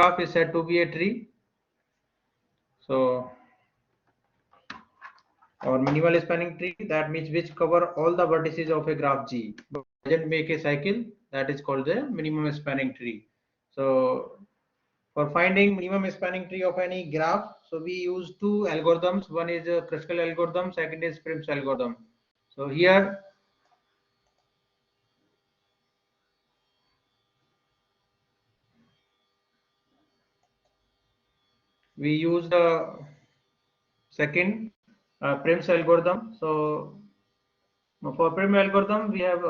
graph is said to be a tree. So our minimal spanning tree, that means which cover all the vertices of a graph G but doesn't make a cycle, that is called the minimum spanning tree. So for finding minimum spanning tree of any graph, so we use two algorithms. One is a Kruskal algorithm, second is Prim's algorithm. So here we use the second Prim's algorithm. So for Prim algorithm, we have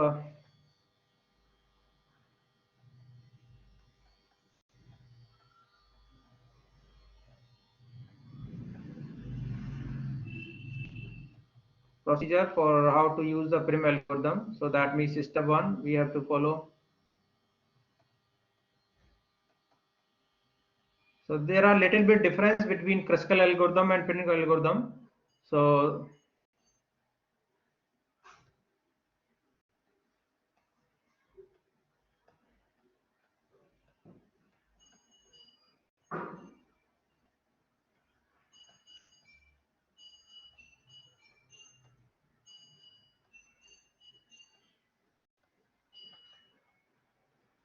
procedure for how to use the Prim algorithm. So that means step one, we have to follow. So there are little bit difference between Kruskal algorithm and Prim algorithm. So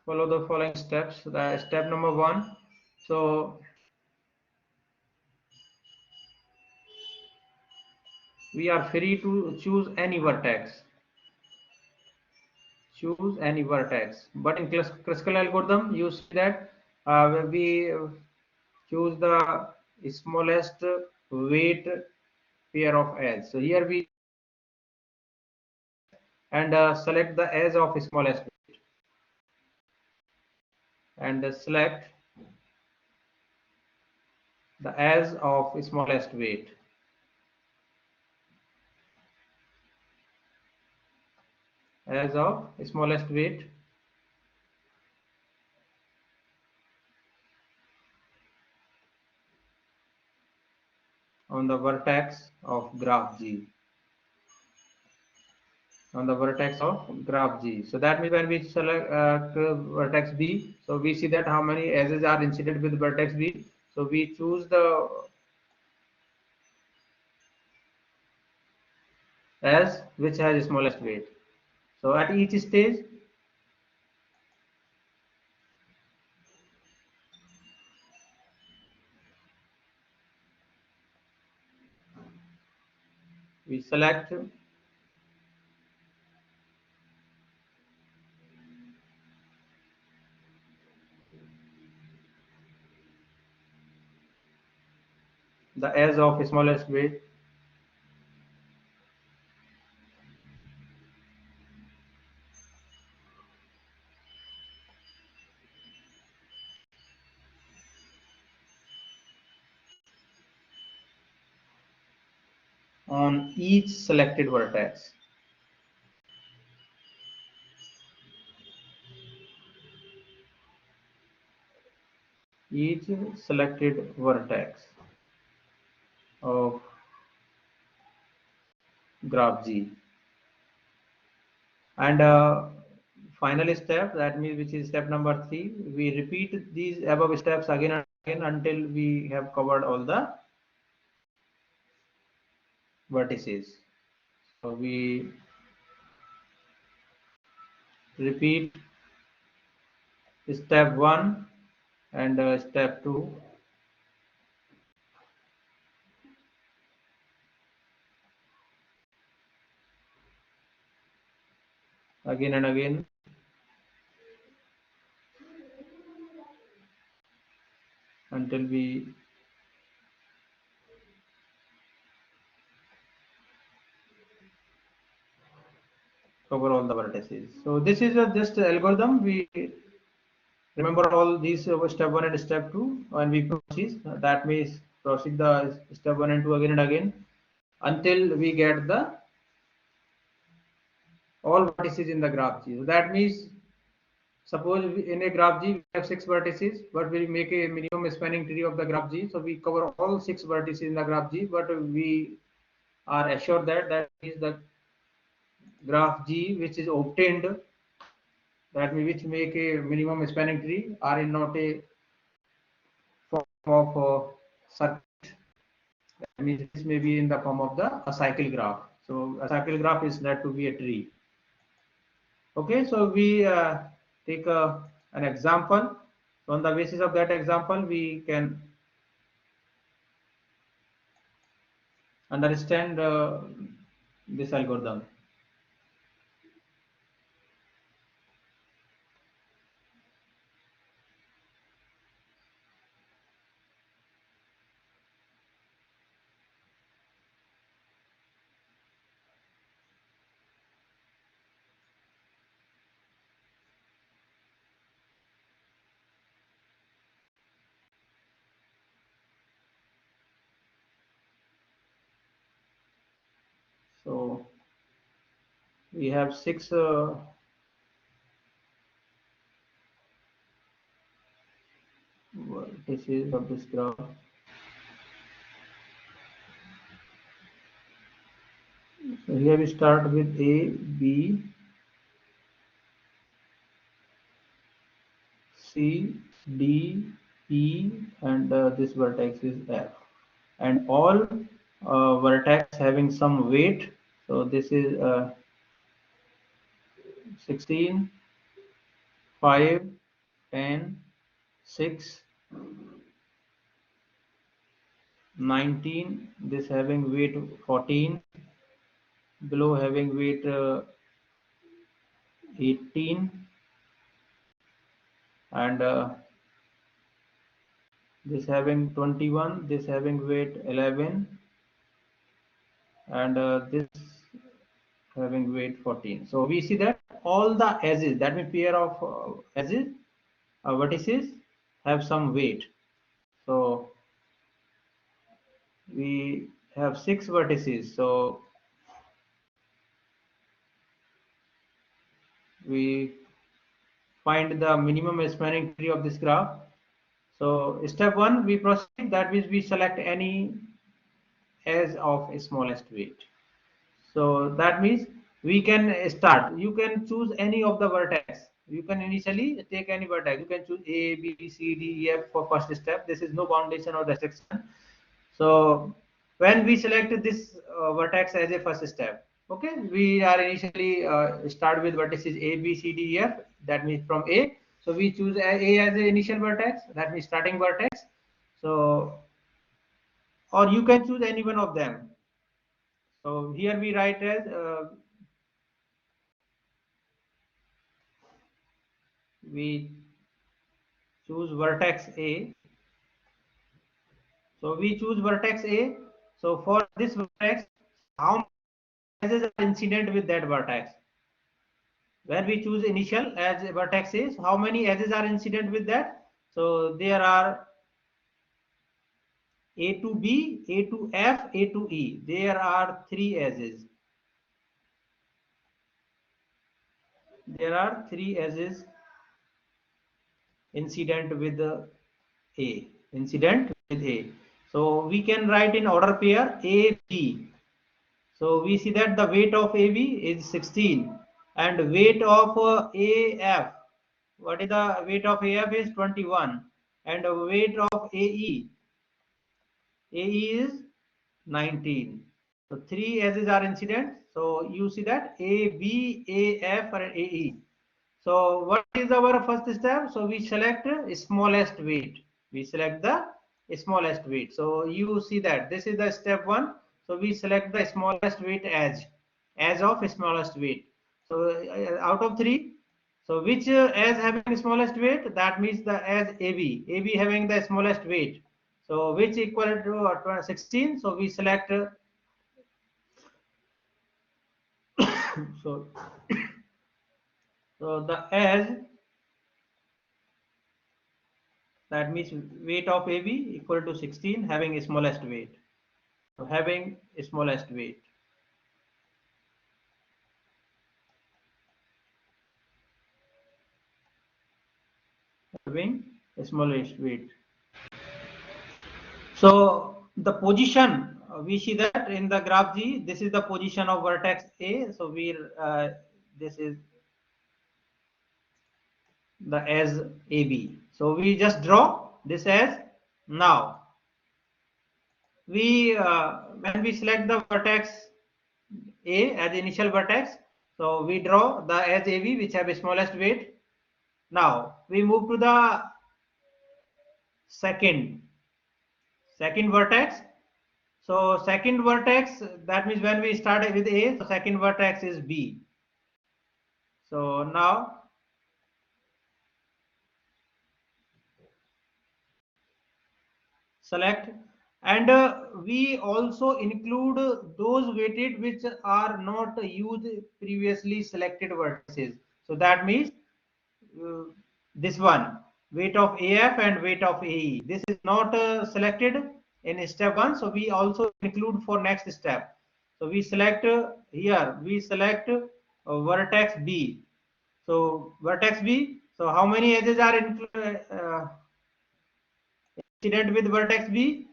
follow the following steps. The step number one. So we are free to choose any vertex. Choose any vertex. But in Kruskal algorithm, you see that we choose the smallest weight pair of edge. So here we and select the edge of smallest weight and select the edge of smallest weight. Edge of smallest weight on the vertex of graph G. On the vertex of graph G. So that means when we select vertex B, so we see that how many edges are incident with vertex B. So we choose the edge which has smallest weight. So at each stage, we select the edge of smallest weight on each selected vertex. Each selected vertex of graph G. And final step, that means which is step number 3, we repeat these above steps again and again until we have covered all the vertices. So we repeat step 1 and step 2 again and again until we cover all the vertices. So this is just algorithm. We remember all these step 1 and step 2 and we proceed. That means proceed the step 1 and 2 again and again until we get the all vertices in the graph G. So that means suppose in a graph G we have 6 vertices, but we make a minimum spanning tree of the graph G. So we cover all 6 vertices in the graph G, but we are assured that that is the graph G which is obtained, that means which make a minimum spanning tree are in not a form of circuit. That means this may be in the form of a cycle graph. So a cycle graph is said to be a tree. Okay, so we take an example. So on the basis of that example, we can understand this algorithm. So we have six vertices of this graph. So here we start with A, B, C, D, E, and this vertex is F. And all vertex having some weight. So this is 16, 5, 10, 6, 19, this having weight 14, below having weight 18, and this having 21, this having weight 11, and this having weight 14. So we see that all the edges, that means pair of edges, vertices have some weight. So we have 6 vertices. So we find the minimum spanning tree of this graph. So step 1, we proceed, that means we select any edge of smallest weight. So that means we can start. You can choose any of the vertex. You can initially take any vertex. You can choose A, B, C, D, E, F for first step. This is no foundation or restriction. So when we select this vertex as a first step, okay, we are initially start with vertices A, B, C, D, E, F. That means from A. So we choose A as the initial vertex. That means starting vertex. So, or you can choose any one of them. So here we write as we choose vertex A. So we choose vertex A. So for this vertex, how many edges are incident with that vertex? When we choose initial as vertex is, how many edges are incident with that? So there are A to B, A to F, A to E. There are 3 edges. There are 3 edges incident with A. Incident with A. So we can write in order pair A, B. So we see that the weight of AB is 16 and weight of AF, what is the weight of AF is 21 and the weight of AE is 19. So 3 edges are incident. So you see that AB, AF and AE. So what is our first step? So we select smallest weight. We select the smallest weight. So you see that this is the step 1. So we select the smallest weight edge of smallest weight. So out of 3, so which edge having smallest weight? That means the edge AB. AB having the smallest weight. So which equal to 16. So we select so so the edge, that means weight of AB equal to 16 having smallest weight. So having smallest weight. Having smallest weight. So the position, we see that in the graph G, this is the position of vertex A. So we this is the as AB. So we just draw this as Now we when we select the vertex A as the initial vertex, so we draw the edge AB which have the smallest weight. Now we move to the second vertex. So second vertex, that means when we start with A, so second vertex is B. So now select, and we also include those weighted which are not used previously selected vertices. So that means uh, this one, weight of AF and weight of AE. This is not selected in step 1, so we also include for next step. So we select here, we select vertex B. So vertex B, so how many edges are incident with vertex B?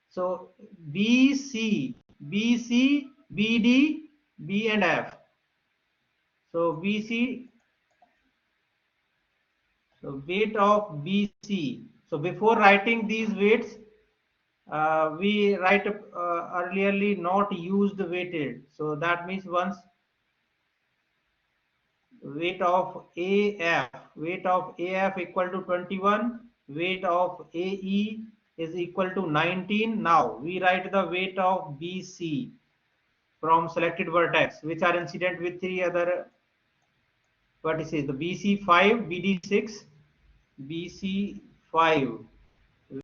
So BC, BC, BD, B and F. So BC, so weight of BC. So before writing these weights, we write earlierly not used weighted. So that means once weight of AF equal to 21, weight of AE is equal to 19. Now we write the weight of BC from selected vertex, which are incident with 3 other vertices, the BC5, BD6, BC5,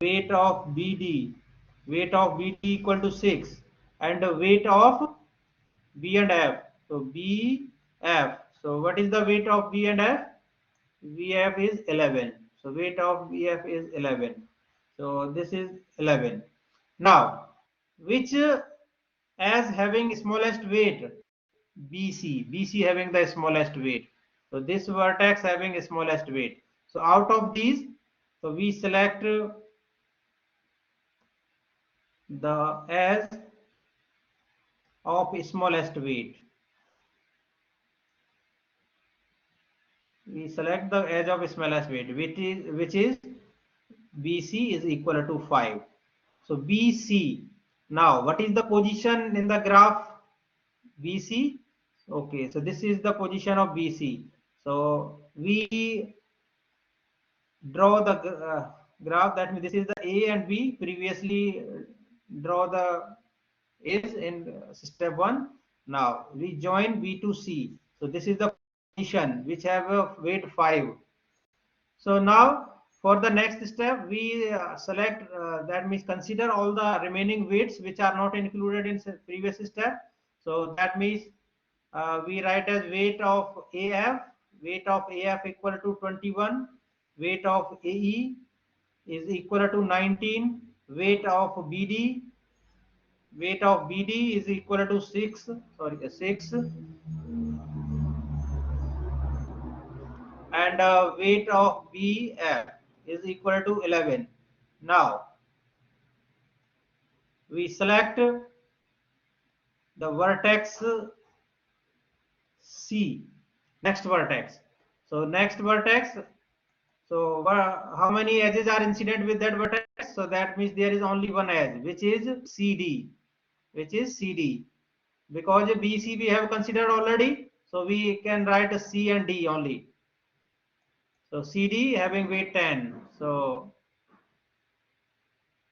weight of BD equal to 6, and the weight of B and F. So BF. So what is the weight of B and F? BF is 11. So weight of BF is 11. So this is 11. Now, which as having smallest weight? BC having the smallest weight. So this vertex having smallest weight. So out of these, so we select the as of smallest weight. We select the edge of smallest weight, which is BC is equal to 5. So BC. Now, what is the position in the graph BC? Okay, so this is the position of BC. So we draw the graph, that means this is the A and B. Previously draw the A's in step 1. Now we join B to C. So this is the position which have a weight 5. So now for the next step, we select, that means consider all the remaining weights which are not included in previous step. So that means we write as weight of AF equal to 21, weight of AE is equal to 19, weight of BD is equal to 6, sorry, 6, and weight of BF is equal to 11. Now we select the vertex C, next vertex. So next vertex, so how many edges are incident with that vertex? So that means there is only one edge, which is CD, because BC we have considered already, so we can write a C and D only. So CD having weight 10, so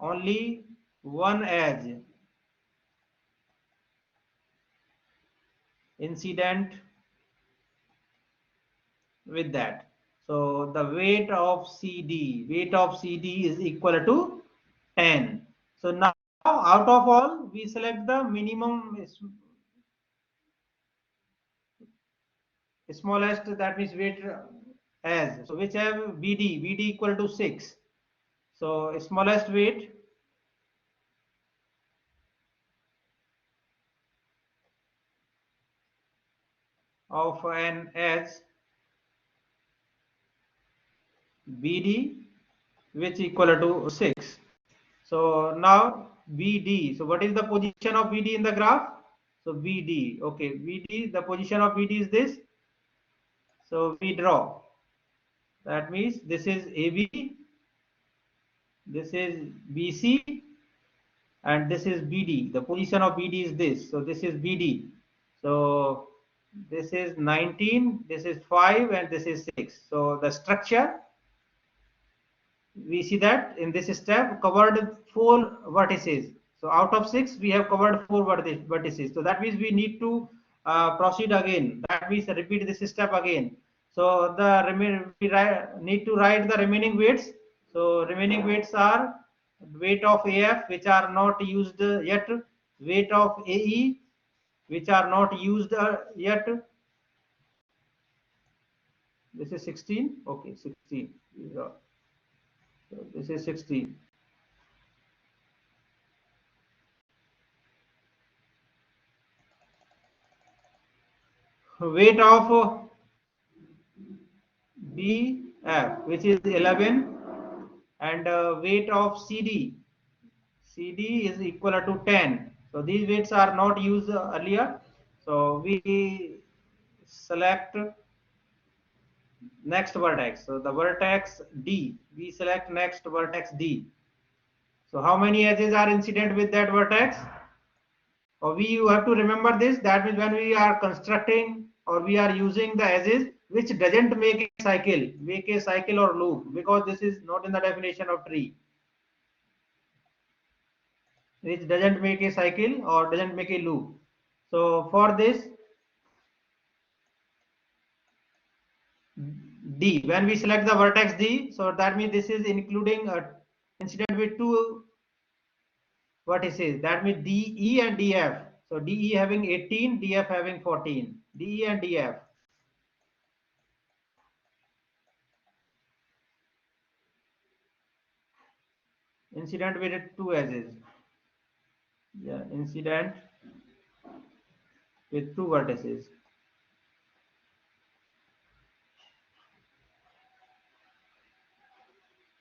only one edge incident with that. So the weight of CD is equal to 10. So now out of all, we select the minimum smallest, that means weight as. So which have BD equal to 6. So smallest weight of an edge BD, which equal to 6. So now BD. So what is the position of BD in the graph? So BD. Okay, BD. The position of BD is this. So we draw. That means this is AB. this is BC, and this is BD. The position of BD is this. So this is BD. So this is 19, this is 5, and this is 6. So the structure, we see that in this step covered 4 vertices. So out of 6, we have covered 4 vertices. So that means we need to proceed again. That means repeat this step again. So we need to write the remaining weights. So remaining weights are weight of AF, which are not used yet, weight of AE, which are not used yet. This is 16. Okay, 16. So this is 16. Weight of BF, which is 11, and weight of CD is equal to 10. So these weights are not used earlier. So we select next vertex. So the vertex D, we select next vertex D. So how many edges are incident with that vertex? Or you have to remember this. That means when we are constructing or we are using the edges which doesn't make a cycle or loop, because this is not in the definition of tree, which doesn't make a cycle or doesn't make a loop. So for this D, when we select the vertex D, so that means this is including a incident with 2 vertices. That means DE and DF. So DE having 18, DF having 14. DE and DF. Incident with 2 edges. Yeah, incident with 2 vertices.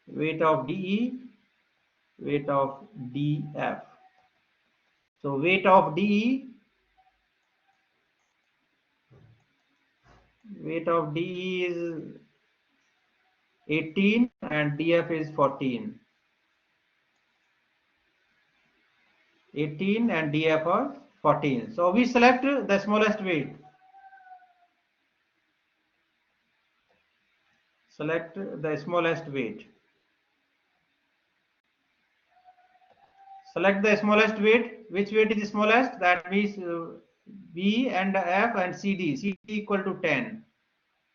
Weight of DE, weight of DF. So weight of DE, is 18 and DF is 14. 18 and DF are 14. So we select the smallest weight. Select the smallest weight. Select the smallest weight. Which weight is smallest? That means B and F and CD. CD equal to 10.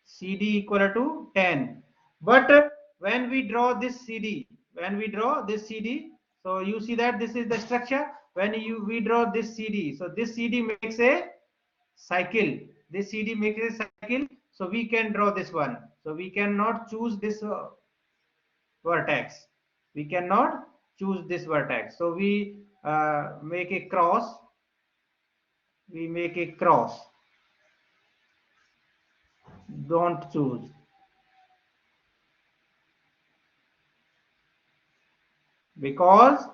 CD equal to 10. But when we draw this CD, so you see that this is the structure. When we draw this CD, so this CD makes a cycle. This CD makes a cycle. So we can draw this one. So we cannot choose this vertex. We cannot choose this vertex. So we make a cross. We make a cross. Don't choose. Because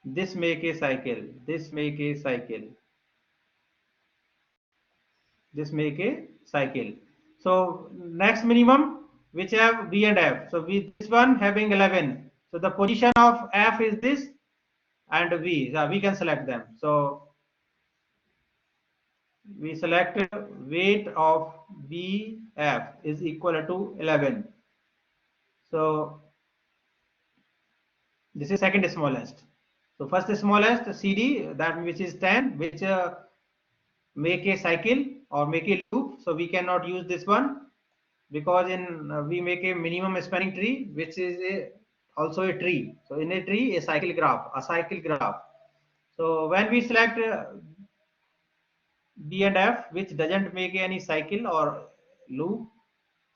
this make a cycle. This make a cycle. This make a cycle. So next minimum, which have B and F. So this one having 11. So the position of F is this, and V. We can select them. So we select weight of BF is equal to 11. So this is second smallest. So first smallest CD, that which is 10, which make a cycle or make a loop. So we cannot use this one, because in we make a minimum spanning tree, which is also a tree. So in a tree, a cycle graph. So when we select B and F, which doesn't make any cycle or loop,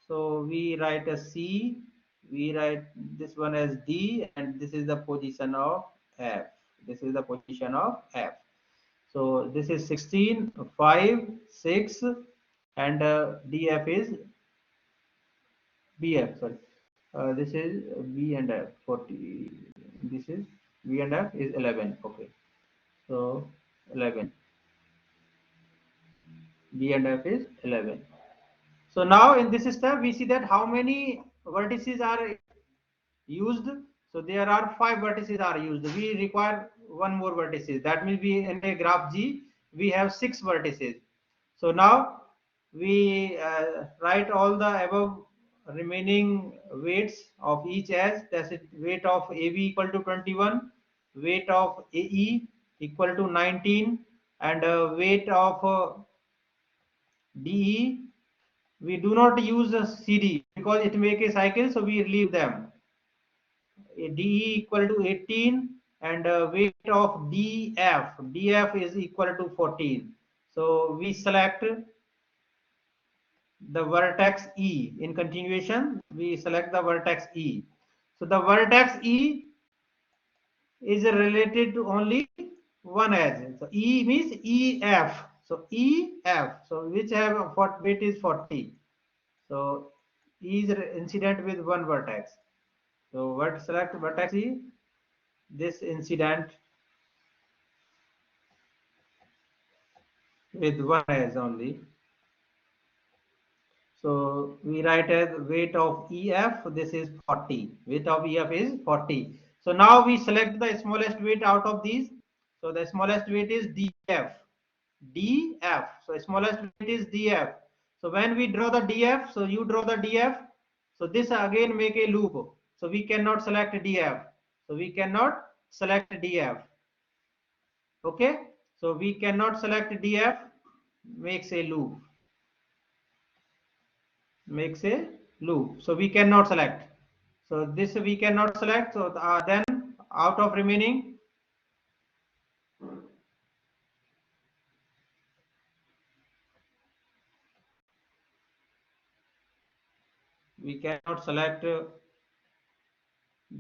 so we write a C, we write this one as D, and this is the position of F. This is the position of F. So this is 16, 5, 6, and DF is BF. Sorry, this is B and F 40. This is B and F is 11. Okay, so 11. B and F is 11. So now in this step we see that how many vertices are used. So there are 5 vertices are used. We require one more vertices. That means we in a graph G we have 6 vertices. So now we write all the above remaining weights of each edge. That's it. Weight of AB equal to 21, weight of AE equal to 19, and weight of DE. We do not use CD because it make a cycle, so we leave them. DE equal to 18, and weight of DF is equal to 14. So we select the vertex E. In continuation, we select the vertex E. So the vertex E is related to only one edge. So E means EF. So EF. So which have weight is 40. So E is incident with one vertex. So what select vertex E? This incident with one edge only. So we write as weight of EF. This is 40. Weight of EF is 40. So now we select the smallest weight out of these. So the smallest weight is DF. DF. So smallest weight is DF. So when we draw the DF, so you draw the DF. So this again make a loop. So we cannot select DF. So we cannot select DF. Okay. So we cannot select DF. Makes a loop. Makes a loop. So we cannot select. So this we cannot select. So then out of remaining, we cannot select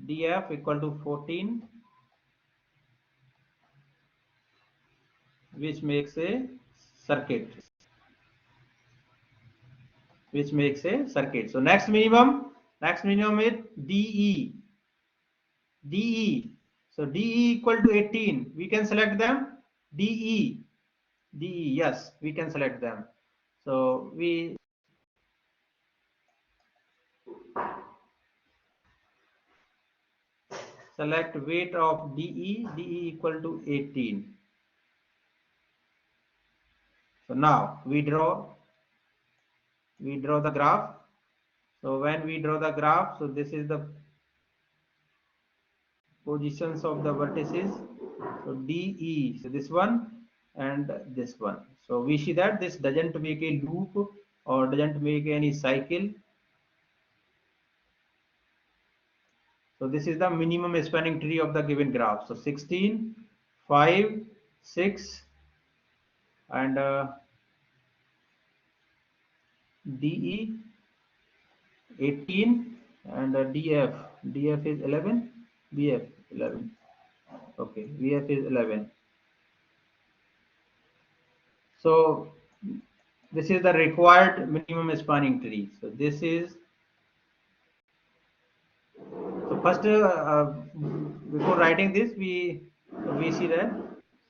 DF equal to 14, which makes a circuit. Which makes a circuit. So next minimum is DE. DE. So DE equal to 18. We can select them. DE. DE. Yes, we can select them. So we select weight of DE. DE equal to 18. So now we draw the graph. So when we draw the graph, so this is the positions of the vertices. So DE, so this one and this one. So we see that this doesn't make a loop or doesn't make any cycle. So this is the minimum spanning tree of the given graph. So 16, 5, 6, and DE 18, and DF. DF is 11, BF 11. Okay, VF is 11. So this is the required minimum spanning tree. So this is, so first before writing this we see that,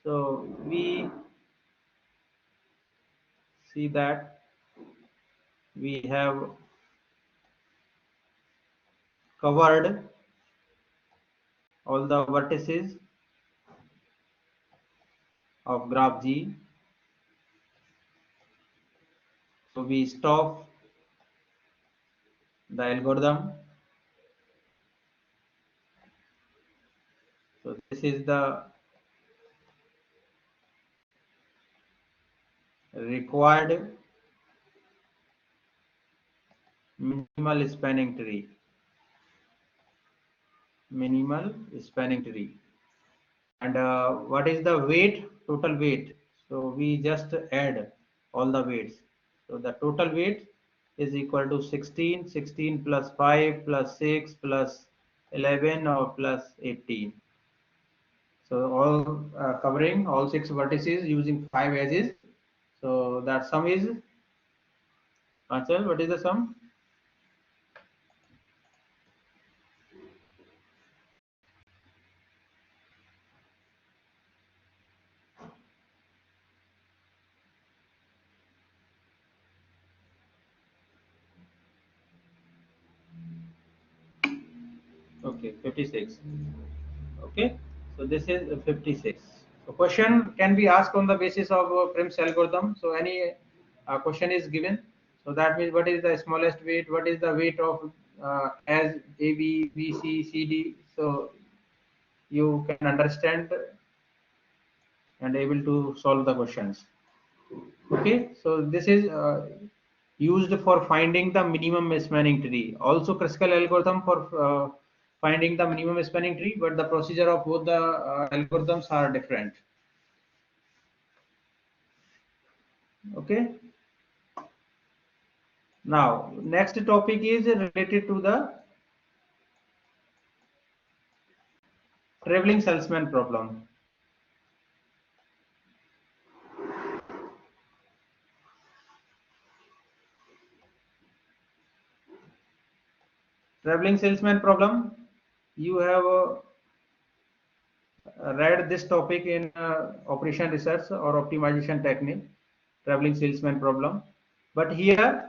so we see that we have covered all the vertices of graph G. So we stop the algorithm. So this is the required minimal spanning tree. Minimal spanning tree. And what is the weight? Total weight. So we just add all the weights. So the total weight is equal to 16. 16 plus 5 plus 6 plus 11 or plus 18. So all covering all 6 vertices using 5 edges. So that sum is, Achal, what is the sum? Okay, 56. Okay, so this is 56. So question can be asked on the basis of Prim's algorithm. So any question is given. So that means what is the smallest weight? What is the weight of as A, B, B, C, C, D? So you can understand and able to solve the questions. Okay, so this is used for finding the minimum spanning tree. Also, classical algorithm for finding the minimum spanning tree, but the procedure of both the algorithms are different. Okay. Now, next topic is related to the traveling salesman problem. Traveling salesman problem. You have read this topic in operation research or optimization technique, traveling salesman problem. But here,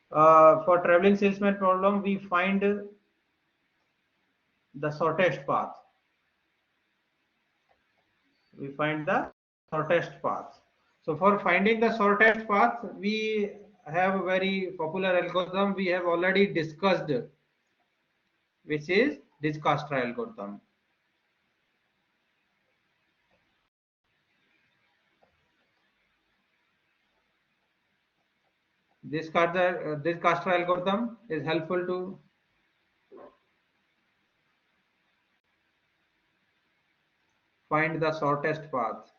for traveling salesman problem, we find the shortest path. We find the shortest path. So for finding the shortest path, we have a very popular algorithm we have already discussed, which is discrete algorithm. Discrete algorithm is helpful to find the shortest path.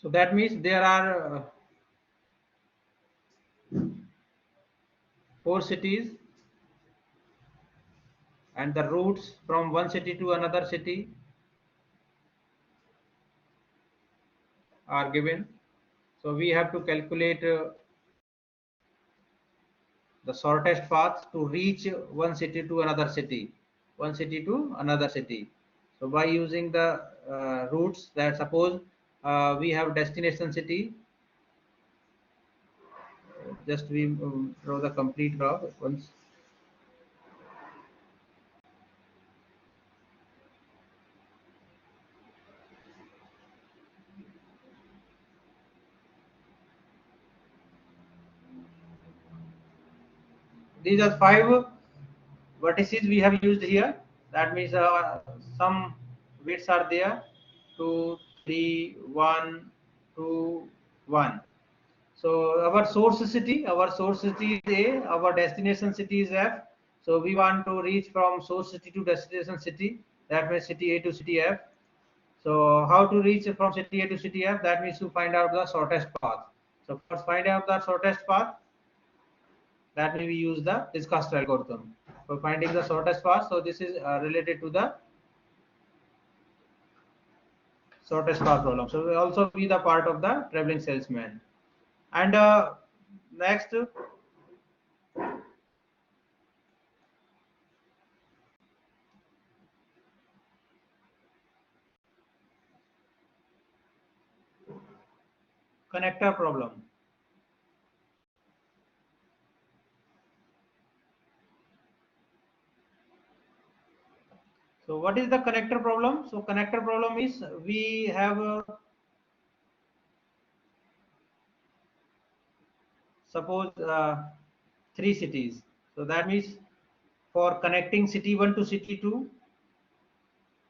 So that means there are four cities, and the routes from one city to another city are given. So we have to calculate the shortest path to reach one city to another city, one city to another city. So by using the routes, that suppose we have destination city, just we draw the complete graph once. These are five vertices we have used here. That means some weights are there: 2, 3, 1, 2, 1. So our source city is A, our destination city is F. So we want to reach from source city to destination city. That means city A to city F. So how to reach from city A to city F? That means to find out the shortest path. So first find out the shortest path. That means we use the discrete algorithm for finding the shortest path. So this is related to the shortest path problem. So we also be the part of the traveling salesman. And next, connector problem. So what is the connector problem? So connector problem is we have suppose three cities. So that means for connecting city 1 to city 2,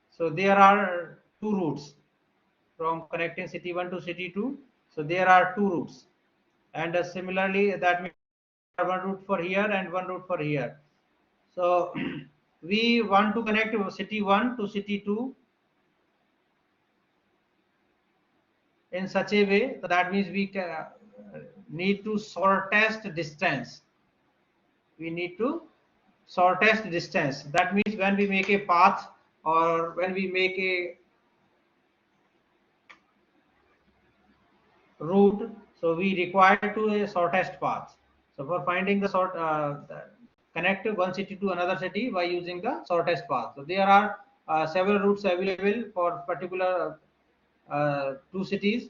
so there are two routes from connecting city 1 to city 2. So there are two routes, and similarly that means one route for here and one route for here. So we want to connect city 1 to city 2 in such a way that means we can, need to shortest distance. We need to shortest distance. That means when we make a path or when we make a route, so we require to a shortest path. So for finding the connect one city to another city by using the shortest path. So there are several routes available for particular two cities.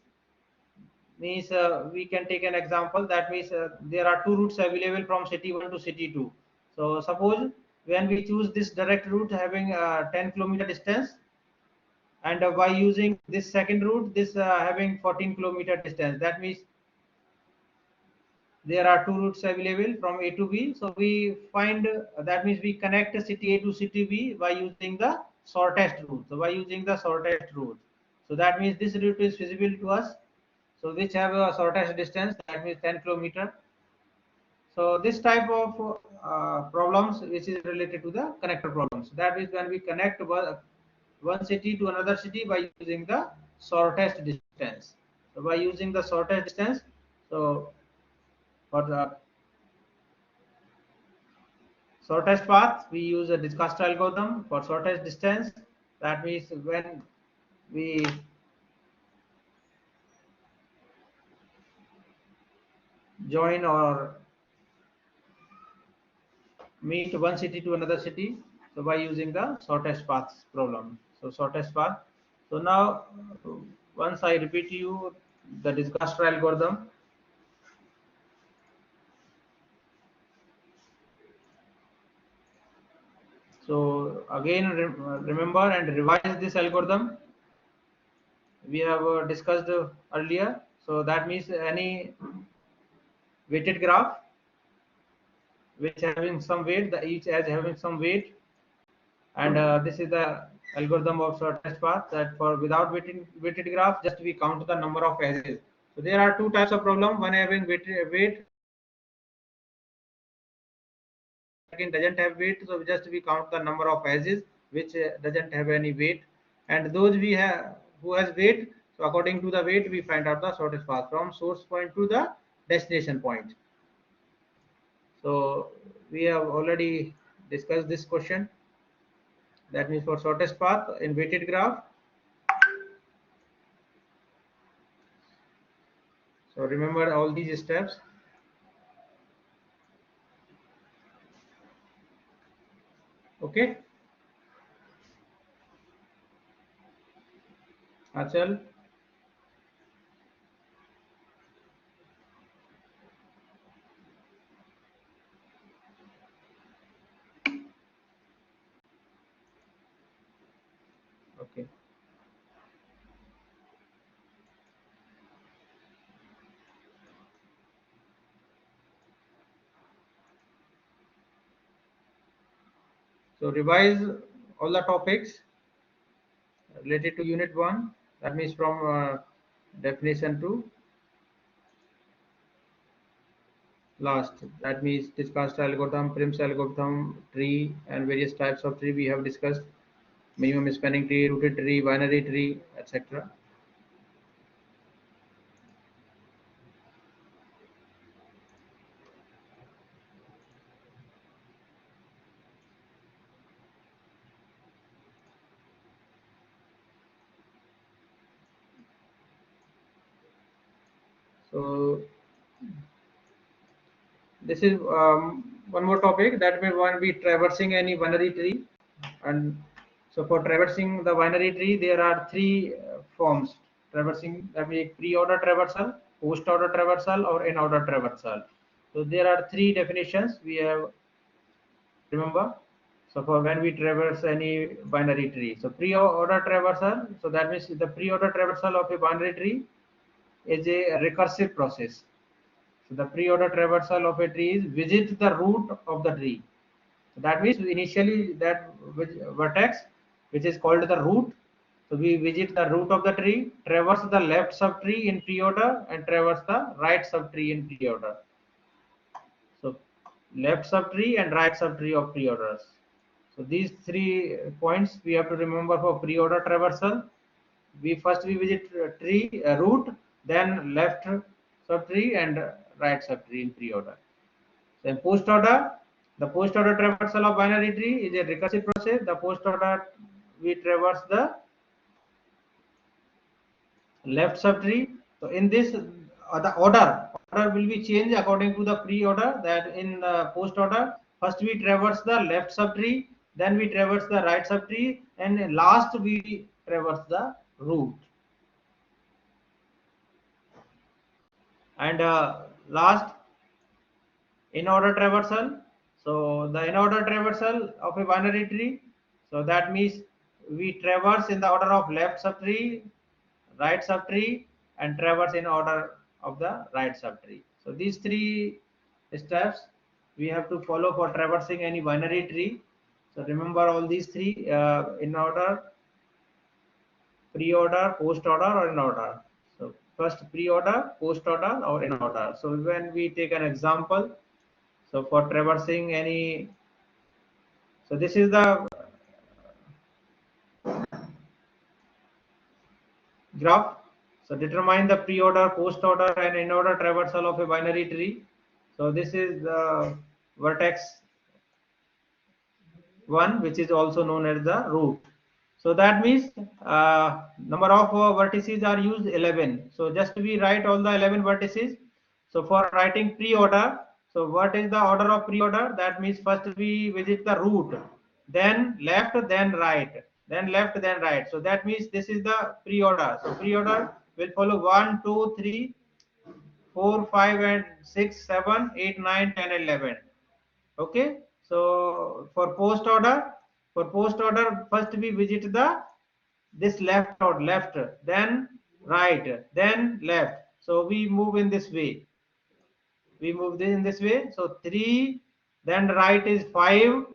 Means we can take an example. That means there are two routes available from city 1 to city 2. So suppose when we choose this direct route having 10-kilometer distance, and by using this second route, this having 14-kilometer distance, that means there are two routes available from A to B. So we find that means we connect city A to city B by using the shortest route. So by using the shortest route. So that means this route is feasible to us. So which have a shortest distance, that means 10-kilometer. So this type of problems which is related to the connector problems. That is when we connect one city to another city by using the shortest distance. So by using the shortest distance, so for the shortest path, we use a discast algorithm. For shortest distance, that means when we join or meet one city to another city, so by using the shortest path problem. So shortest path. So now, once I repeat to you the discast algorithm. So again, remember and revise this algorithm we have discussed earlier. So that means any weighted graph which having some weight, the each as having some weight, and this is the algorithm of shortest path. That for without weighted graph, just we count the number of edges. So there are two types of problem. One having weight, second doesn't have weight. So just we count the number of edges which doesn't have any weight, and those we have who has weight. So according to the weight, we find out the shortest path from source point to the destination point. So we have already discussed this question. That means for shortest path in weighted graph. So remember all these steps. Okay, Achal. Okay. So revise all the topics related to unit 1. That means from definition to last. That means discussed algorithm, Prim's algorithm, tree, and various types of tree we have discussed. Minimum spanning tree, rooted tree, binary tree, etc. So this is one more topic that we want to be traversing any binary tree. And so for traversing the binary tree, there are three forms traversing, that means pre-order traversal, post-order traversal, or in-order traversal. So there are three definitions we have, remember. So for when we traverse any binary tree, so pre-order traversal, so that means the pre-order traversal of a binary tree is a recursive process. So the pre-order traversal of a tree is visit the root of the tree. So that means initially that vertex, which is called the root. So we visit the root of the tree, traverse the left subtree in pre-order, and traverse the right subtree in pre-order. So left subtree and right subtree of pre-orders. So these 3 points we have to remember for pre-order traversal. We visit tree root, then left subtree and right subtree in pre-order. So in post-order, the post-order traversal of binary tree is a recursive process. The post-order we traverse the left subtree. So in this, the order will be changed according to the pre-order. That in the post-order, first we traverse the left subtree, then we traverse the right subtree, and last we traverse the root. And last, in order traversal. So the in order traversal of a binary tree. So that means we traverse in the order of left subtree, right subtree, and traverse in order of the right subtree. So these three steps we have to follow for traversing any binary tree. So remember all these three, in order, pre-order, post-order, or in order. So first pre-order, post-order, or in order. So when we take an example, so for traversing any, so this is the graph. So determine the pre-order, post-order, and in-order traversal of a binary tree. So this is the vertex 1, which is also known as the root. So that means number of vertices are used 11. So just we write all the 11 vertices. So for writing pre-order, so what is the order of pre-order? That means first we visit the root, then left, then right, then left, then right. So that means this is the pre-order. So pre-order will follow 1, 2, 3, 4, 5, and 6, 7, 8, 9, 10, 11. Okay. So for post order, first we visit the this left or left, then right, then left. So we move in this way. We move in this way. So 3, then right is 5,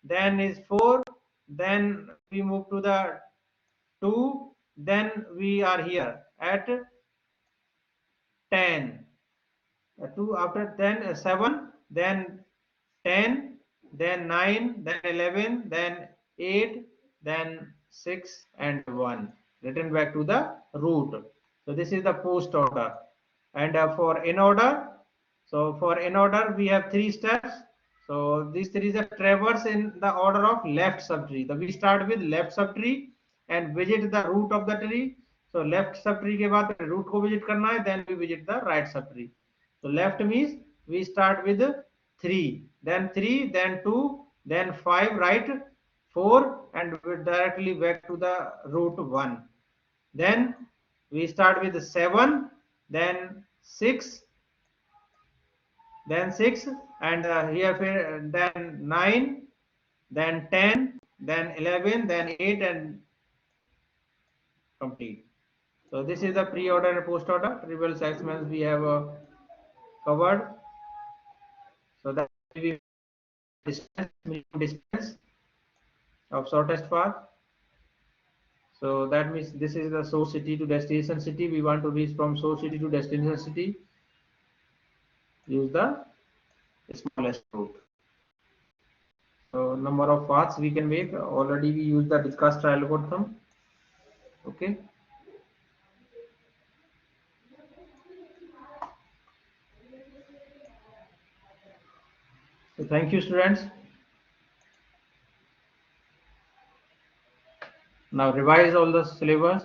then is 4, then we move to the 2, then we are here at 10. 2 after 10, 7, then 10, then 9, then 11, then 8, then 6 and 1. Return back to the root. So this is the post order. And for in order, so for in order we have 3 steps. So these three is a traverse in the order of left subtree. So we start with left subtree and visit the root of the tree. So left subtree के बाद root को visit करना है, then we visit the right subtree. So left means we start with 3, then 3, then 2, then 5, right, 4, and we directly back to the root 1. Then we start with 7, then 6, and here then 9, then 10, then 11, then 8, and complete. So this is the pre-order and post-order trivial segments we have covered. So that we distance, minimum distance of shortest path. So that means this is the source city to destination city. We want to reach from source city to destination city. Use the smallest route. So number of paths we can make. Already we use the discussed algorithm. Okay. So thank you, students. Now revise all the syllabus.